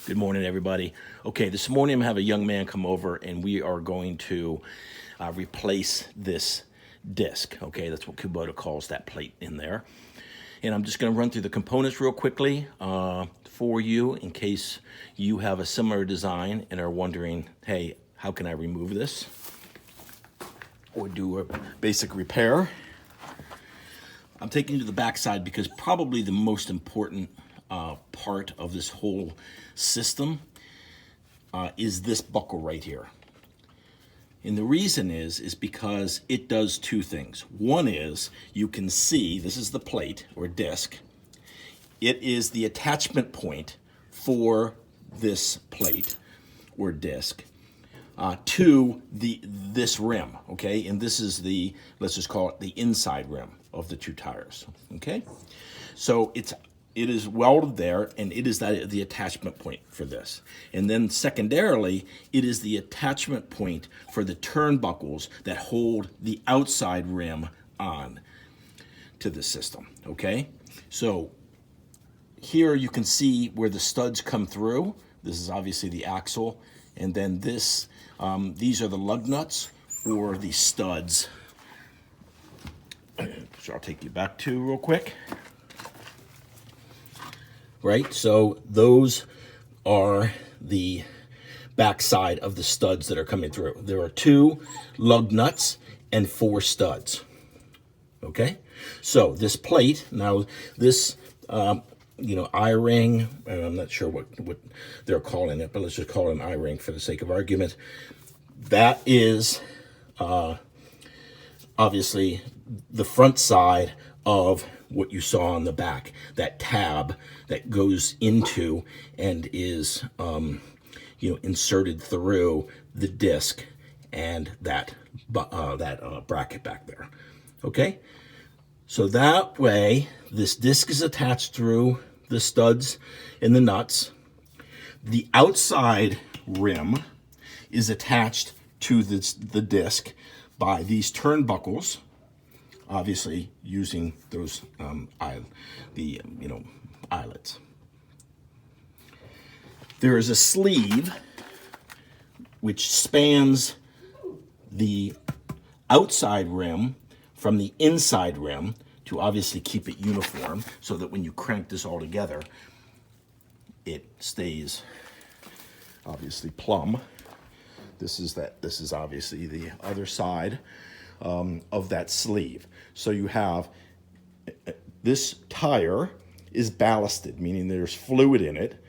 Good morning, everybody. Okay, this morning I'm going to have a young man come over and we are going to replace this disc. Okay, that's what Kubota calls that plate in there. And I'm just going to run through the components real quickly for you in case you have a similar design and are wondering, hey, how can I remove this? Or do a basic repair. I'm taking you to the back side because probably the most important part of this whole system is this buckle right here. And the reason is because it does two things. One is you can see this is the plate or disc. It is the attachment point for this plate or disc to this rim, okay? And this is the, let's just call it the inside rim of the two tires, okay? So it is welded there, and it is the attachment point for this. And then secondarily, it is the attachment point for the turnbuckles that hold the outside rim on to the system, okay? So here you can see where the studs come through. This is obviously the axle, and then this, these are the lug nuts or the studs. So I'll take you back to real quick. Right, so those are the backside of the studs that are coming through. There are 2 lug nuts and 4 studs. Okay, so this plate, now this, I-ring, and I'm not sure what they're calling it, but let's just call it an I-ring for the sake of argument. That is obviously the front side of what you saw on the back, that tab that goes into and is inserted through the disc and that bracket back there. Okay, so that way this disc is attached through the studs and the nuts. The outside rim is attached to the disc by these turnbuckles, obviously using those eyelets. There is a sleeve which spans the outside rim from the inside rim to obviously keep it uniform so that when you crank this all together, it stays obviously plumb. This is obviously the other side of that sleeve. So you have, this tire is ballasted, meaning there's fluid in it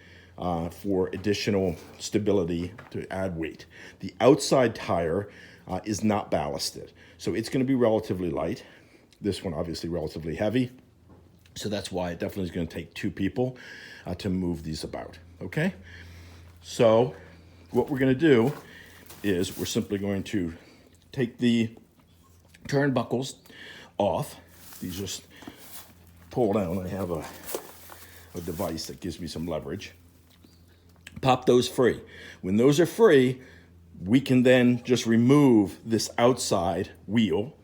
for additional stability to add weight. The outside tire is not ballasted, so it's going to be relatively light. This one obviously relatively heavy, so that's why it definitely is going to take 2 people to move these about, okay? So what we're going to do is we're simply going to take the turnbuckles off. These just pull down. I have a device that gives me some leverage. Pop those free. When those are free, we can then just remove this outside wheel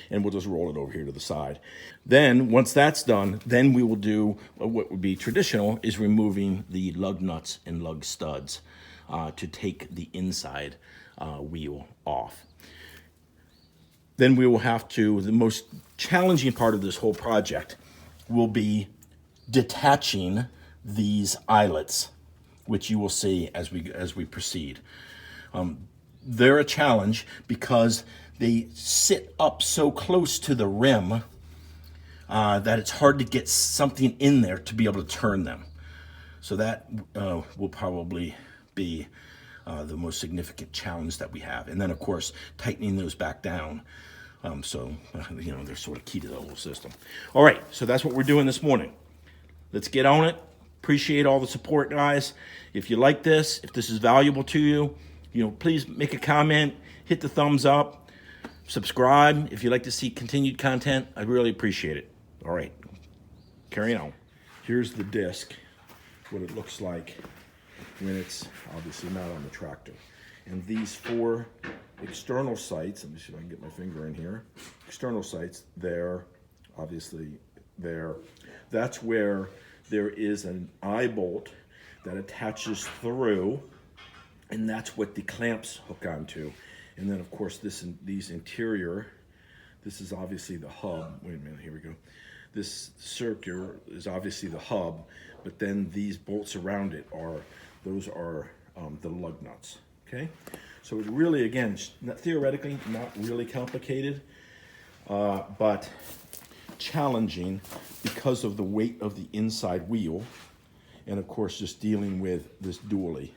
and we'll just roll it over here to the side. Then once that's done, then we will do what would be traditional is removing the lug nuts and lug studs to take the inside wheel off. Then we will have to, the most challenging part of this whole project will be detaching these eyelets, which you will see as we proceed. They're a challenge because they sit up so close to the rim that it's hard to get something in there to be able to turn them. So that will probably be the most significant challenge that we have. And then of course, tightening those back down. They're sort of key to the whole system. All right, so that's what we're doing this morning. Let's get on it. Appreciate all the support, guys. If you like this, if this is valuable to you, please make a comment, hit the thumbs up, subscribe. If you'd like to see continued content, I'd really appreciate it. All right, carry on. Here's the disc, what it looks like when it's obviously not on the tractor. And these 4 external sights, let me see if I can get my finger in here. External sights, there, obviously there. That's where there is an eye bolt that attaches through, and that's what the clamps hook onto. And then of course these interior, this is obviously the hub. Wait a minute, here we go. This circular is obviously the hub, but then these bolts around it are the lug nuts. Okay, so it's really, again, theoretically not really complicated, but challenging because of the weight of the inside wheel, and of course just dealing with this duallie.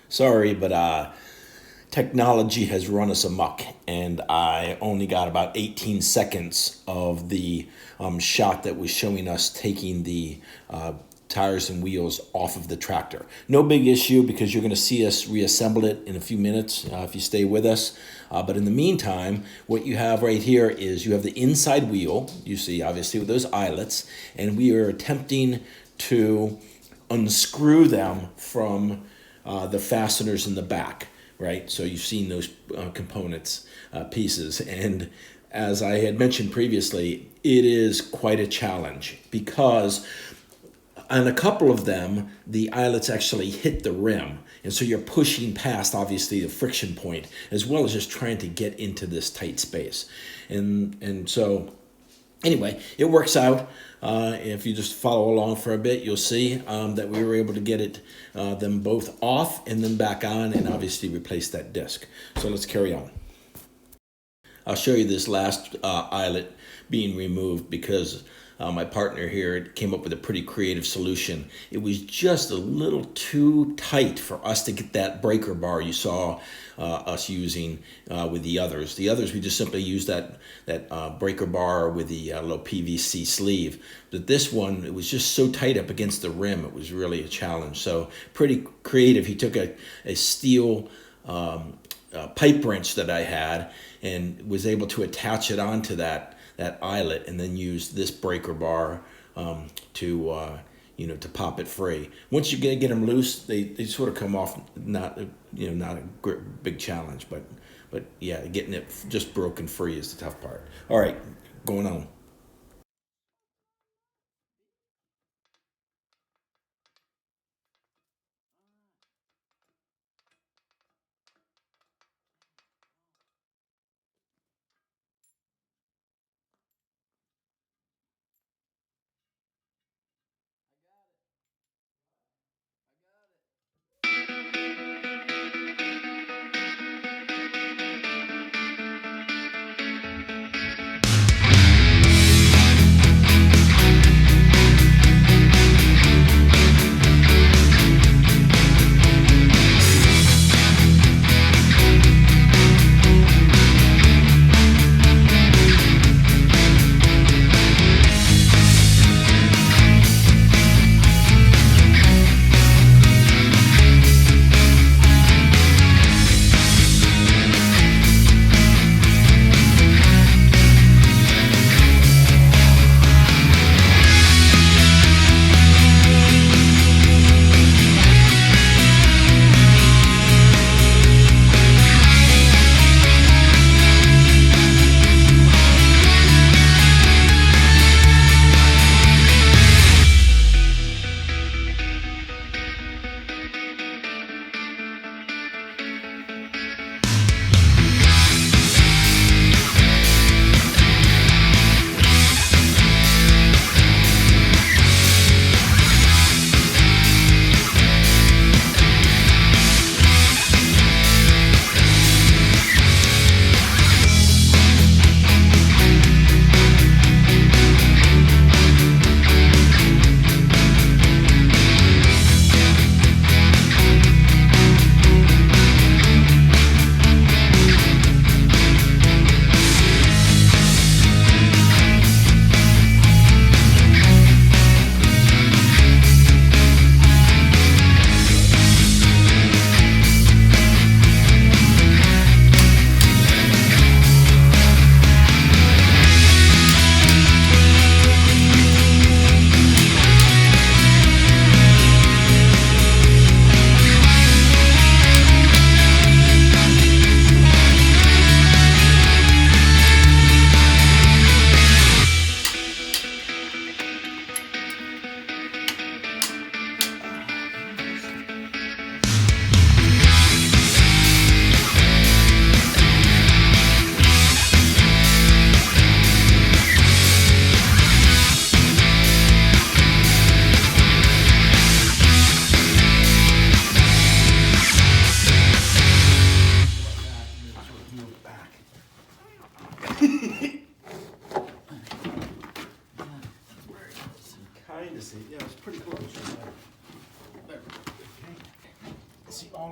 Sorry, but technology has run us amok, and I only got about 18 seconds of the shot that was showing us taking the tires and wheels off of the tractor. No big issue, because you're going to see us reassemble it in a few minutes if you stay with us. But in the meantime, what you have right here is you have the inside wheel, you see obviously with those eyelets, and we are attempting to unscrew them from the fasteners in the back, right? So you've seen those components, pieces, and as I had mentioned previously, it is quite a challenge because on a couple of them, the eyelets actually hit the rim. And so you're pushing past, obviously, the friction point, as well as just trying to get into this tight space. And so, anyway, it works out. If you just follow along for a bit, you'll see that we were able to get them both off and then back on, and obviously replace that disc. So let's carry on. I'll show you this last eyelet being removed because my partner here came up with a pretty creative solution. It was just a little too tight for us to get that breaker bar you saw us using with the others. The others, we just simply used that breaker bar with the little PVC sleeve. But this one, it was just so tight up against the rim, it was really a challenge. So pretty creative. He took a steel pipe wrench that I had and was able to attach it onto that eyelet, and then use this breaker bar to pop it free. Once you get them loose, they sort of come off not a big challenge, but yeah, getting it just broken free is the tough part. All right, going on.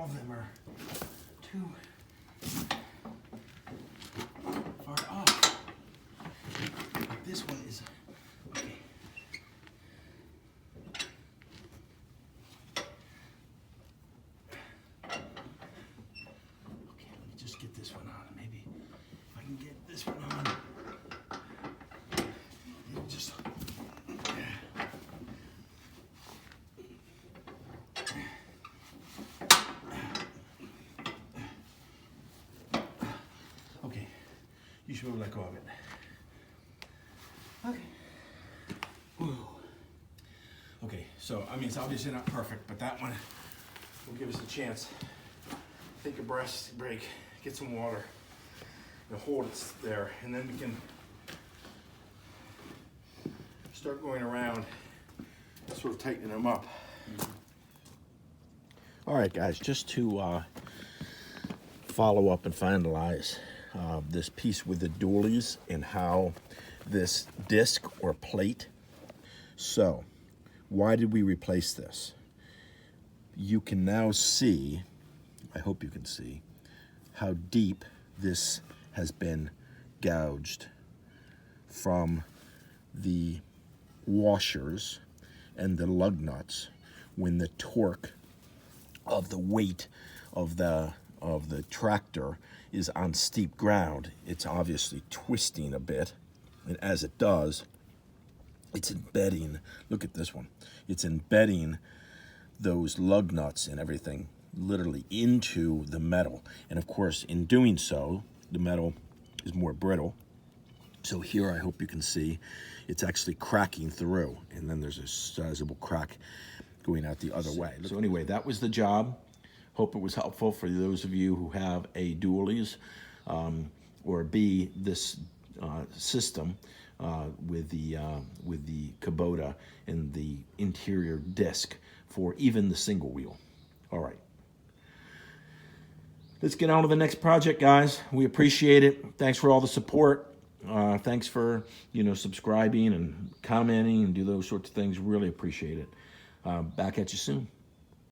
of them are too far off. This one is okay. Okay, let me just get this one on. Maybe if I can get this one on. It'll just okay. You should be able to let go of it. Okay. Whew. Okay, so I mean it's obviously not perfect, but that one will give us a chance. Take a break, get some water, and hold it there, and then we can start going around, sort of tightening them up. All right, guys, just to follow up and finalize this piece with the duallies and how this disc or plate. So, why did we replace this? You can now see, I hope you can see, how deep this has been gouged from the washers and the lug nuts when the torque of the weight of the tractor is on steep ground. It's obviously twisting a bit, and as it does, it's embedding, look at this one, it's embedding those lug nuts and everything literally into the metal. And of course, in doing so, the metal is more brittle. So here, I hope you can see, it's actually cracking through, and then there's a sizable crack going out the other way. So anyway, that was the job. Hope it was helpful for those of you who have a Duallies or B, this system with the Kubota and the interior disc for even the single wheel. All right. Let's get on to the next project, guys. We appreciate it. Thanks for all the support. Thanks for, subscribing and commenting and do those sorts of things. Really appreciate it. Back at you soon.